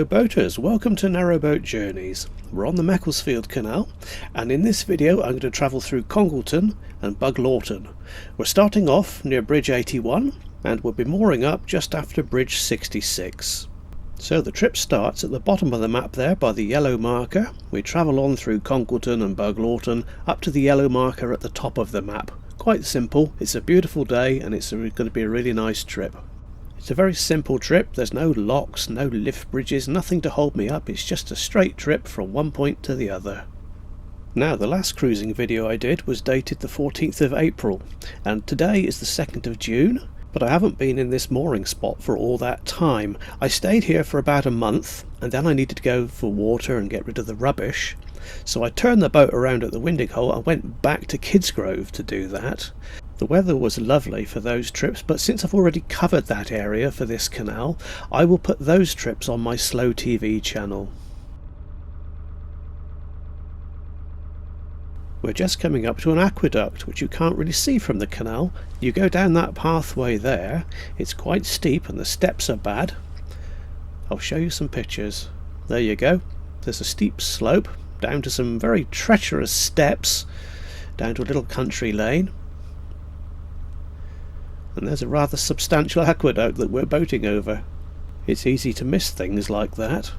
boaters, welcome to Narrowboat Journeys. We're on the Macclesfield Canal, and in this video I'm going to travel through Congleton and Buglawton. We're starting off near Bridge 81 and we'll be mooring up just after Bridge 66. So the trip starts at the bottom of the map there by the yellow marker. We travel on through Congleton and Buglawton up to the yellow marker at the top of the map. Quite simple, it's a beautiful day and it's going to be a really nice trip. It's a very simple trip, there's no locks, no lift bridges, nothing to hold me up, it's just a straight trip from one point to the other. Now the last cruising video I did was dated the 14th of April and today is the 2nd of June, but I haven't been in this mooring spot for all that time. I stayed here for about a month and then I needed to go for water and get rid of the rubbish. So I turned the boat around at the winding hole and went back to Kidsgrove to do that. The weather was lovely for those trips, but since I've already covered that area for this canal, I will put those trips on my Slow TV channel. We're just coming up to an aqueduct, which you can't really see from the canal. You go down that pathway there, it's quite steep and the steps are bad. I'll show you some pictures. There you go, there's a steep slope down to some very treacherous steps, down to a little country lane. And there's a rather substantial aqueduct that we're boating over. It's easy to miss things like that.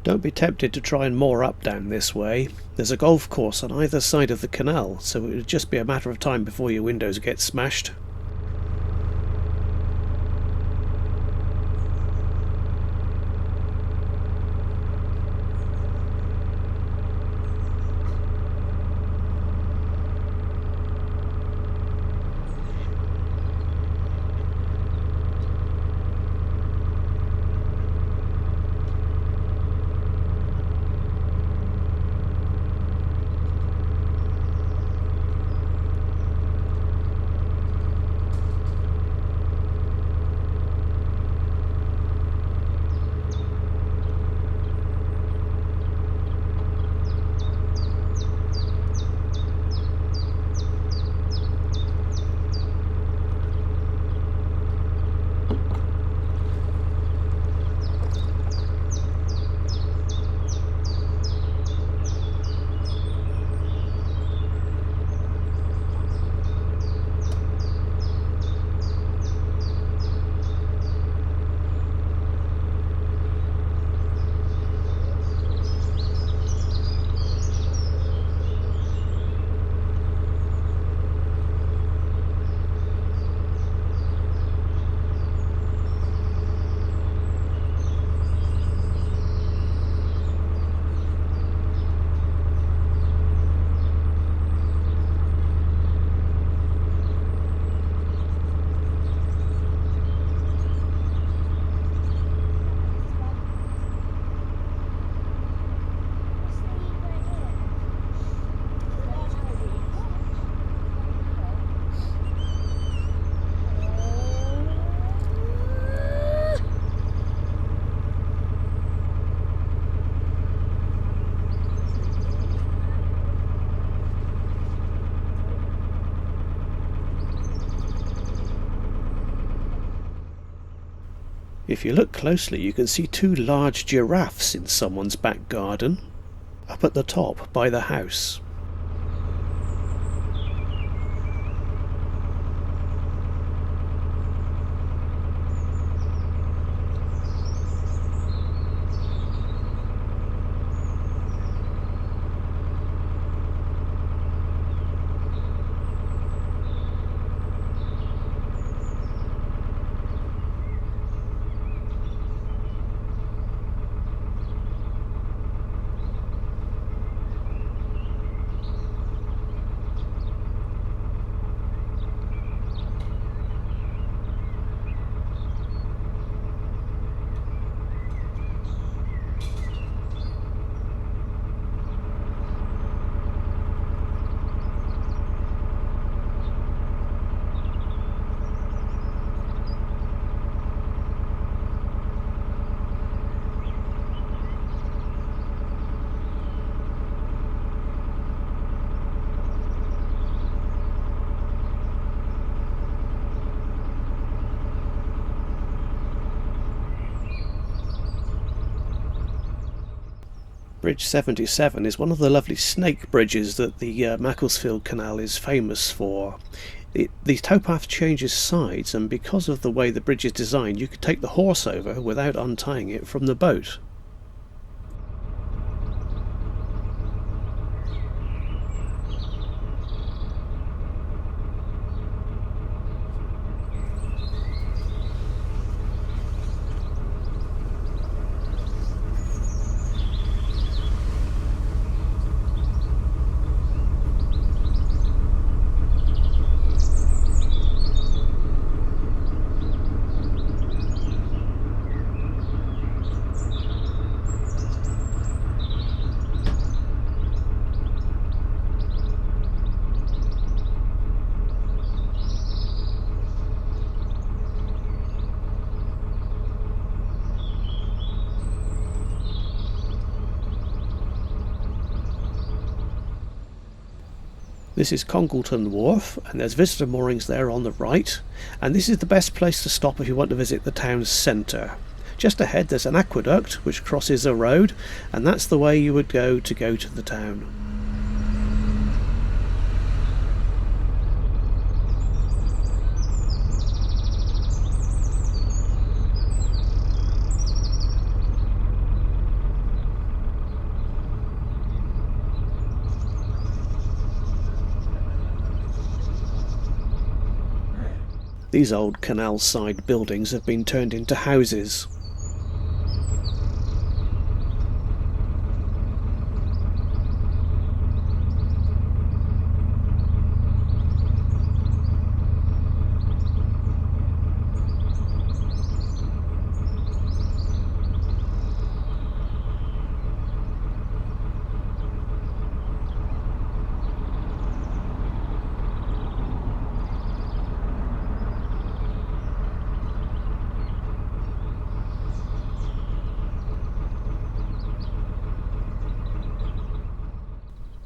Don't be tempted to try and moor up down this way. There's a golf course on either side of the canal, so it would just be a matter of time before your windows get smashed. If you look closely, you can see two large giraffes in someone's back garden, up at the top by the house. Bridge 77 is one of the lovely snake bridges that the Macclesfield Canal is famous for. The towpath changes sides, and because of the way the bridge is designed, you could take the horse over without untying it from the boat. This is Congleton Wharf, and there's visitor moorings there on the right, and this is the best place to stop if you want to visit the town's centre. Just ahead there's an aqueduct which crosses a road, and that's the way you would go to the town. These old canal side buildings have been turned into houses.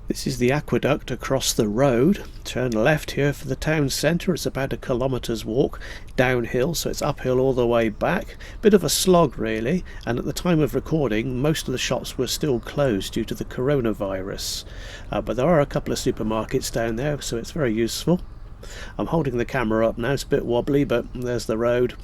This is the aqueduct across the road. Turn left here for the town centre. It's about a kilometre's walk downhill, so it's uphill all the way back. Bit of a slog really, and at the time of recording most of the shops were still closed due to the coronavirus. But there are a couple of supermarkets down there, so it's very useful. I'm holding the camera up now, it's a bit wobbly, but there's the road.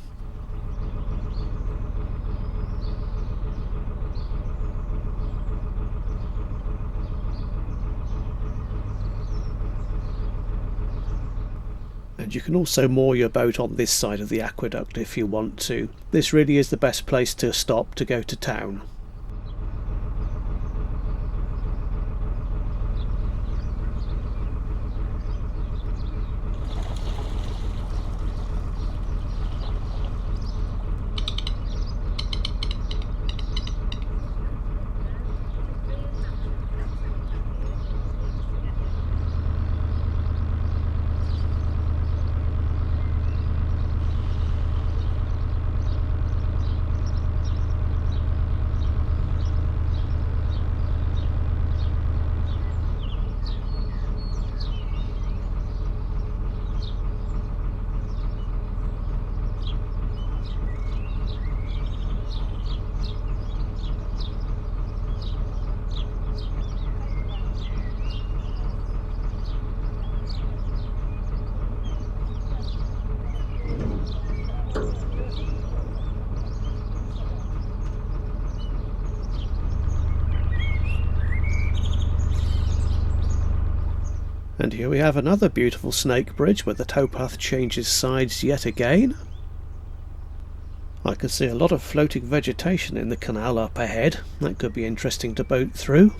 And you can also moor your boat on this side of the aqueduct if you want to. This really is the best place to stop to go to town. And here we have another beautiful snake bridge where the towpath changes sides yet again. I can see a lot of floating vegetation in the canal up ahead. That could be interesting to boat through.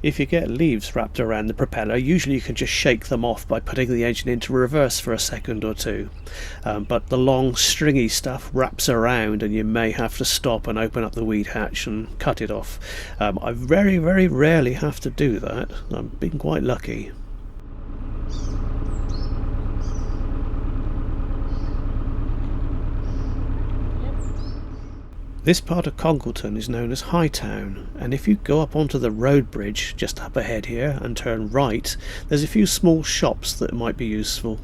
If you get leaves wrapped around the propeller, usually you can just shake them off by putting the engine into reverse for a second or two. But the long stringy stuff wraps around and you may have to stop and open up the weed hatch and cut it off. I very, very rarely have to do that. I've been quite lucky. This part of Congleton is known as Hightown, and if you go up onto the road bridge just up ahead here and turn right, there's a few small shops that might be useful.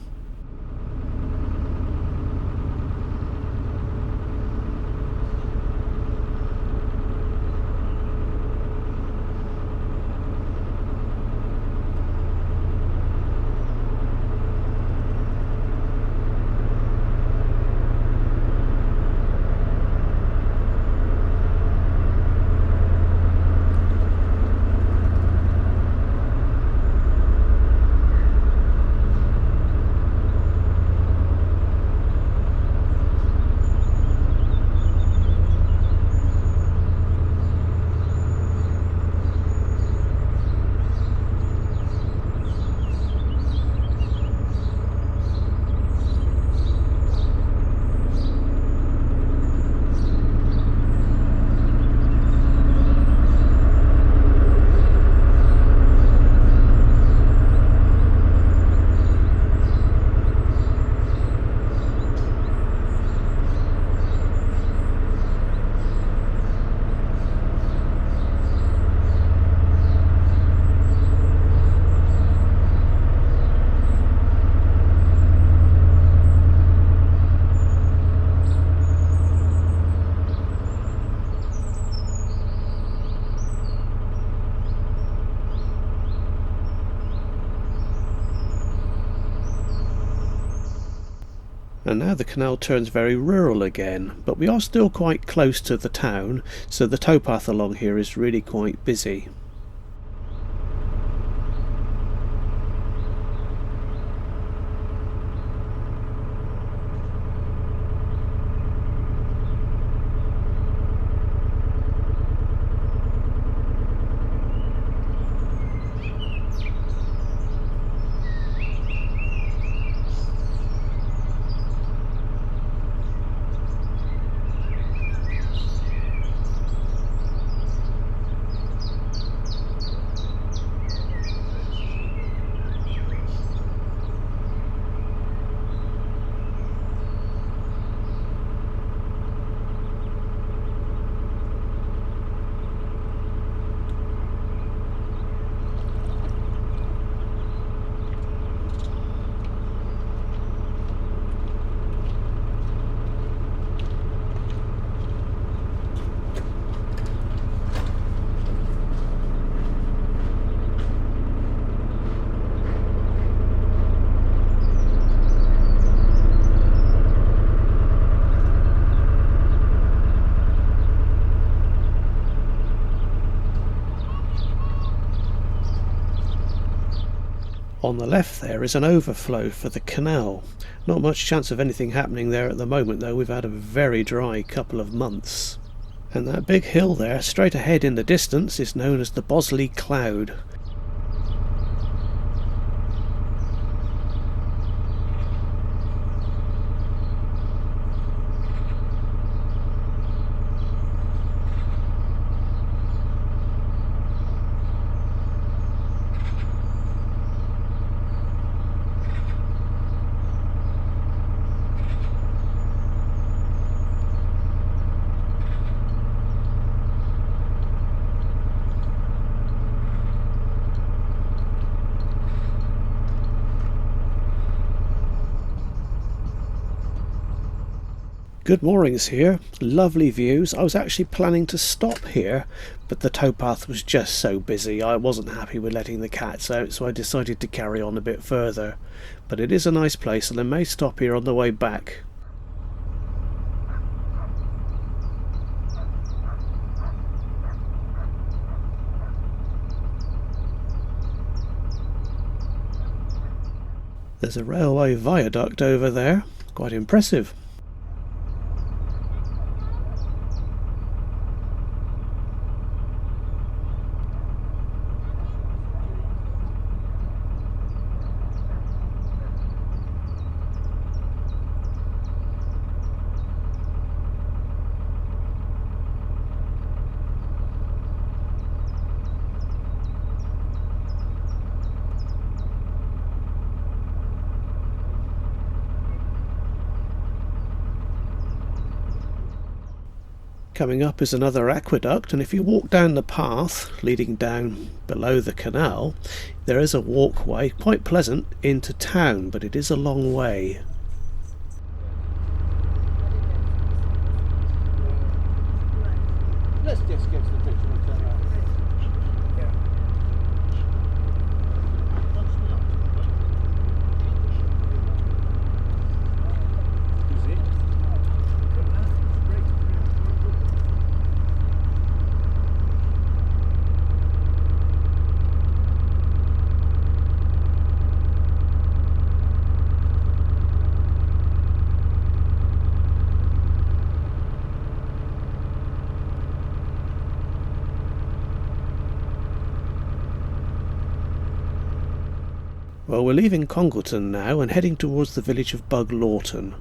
And now the canal turns very rural again, but we are still quite close to the town, so the towpath along here is really quite busy. On the left there is an overflow for the canal. Not much chance of anything happening there at the moment though, we've had a very dry couple of months. And that big hill there, straight ahead in the distance, is known as the Bosley Cloud. Good moorings here, lovely views. I was actually planning to stop here, but the towpath was just so busy. I wasn't happy with letting the cats out, so I decided to carry on a bit further. But it is a nice place, and I may stop here on the way back. There's a railway viaduct over there, quite impressive. Coming up is another aqueduct, and if you walk down the path leading down below the canal, there is a walkway, quite pleasant, into town, but it is a long way. Let's just get to the picture and turn around. Well, we're leaving Congleton now and heading towards the village of Buglawton.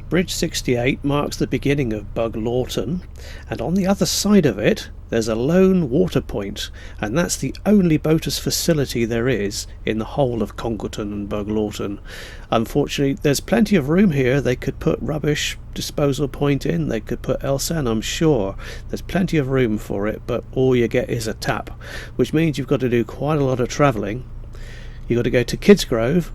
Bridge 68 marks the beginning of Buglawton, and on the other side of it there's a lone water point, and that's the only boaters facility there is in the whole of Congleton and Buglawton. Unfortunately, there's plenty of room here. They could put rubbish disposal point in, they could put Elsan, I'm sure. There's plenty of room for it, but all you get is a tap, which means you've got to do quite a lot of travelling. You've got to go to Kidsgrove,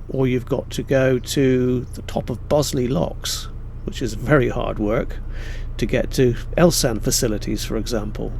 or you've got to go to the top of Bosley Locks, which is very hard work, to get to Elsan facilities, for example.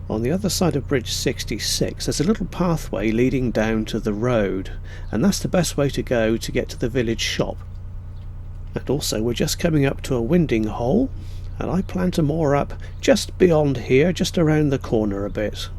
On the other side of Bridge 66 there's a little pathway leading down to the road, and that's the best way to go to get to the village shop. And also we're just coming up to a winding hole, and I plan to moor up just beyond here, just around the corner a bit.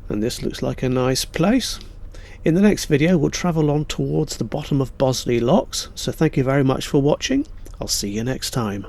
And this looks like a nice place. In the next video we'll travel on towards the bottom of Bosley Locks, so thank you very much for watching. I'll see you next time.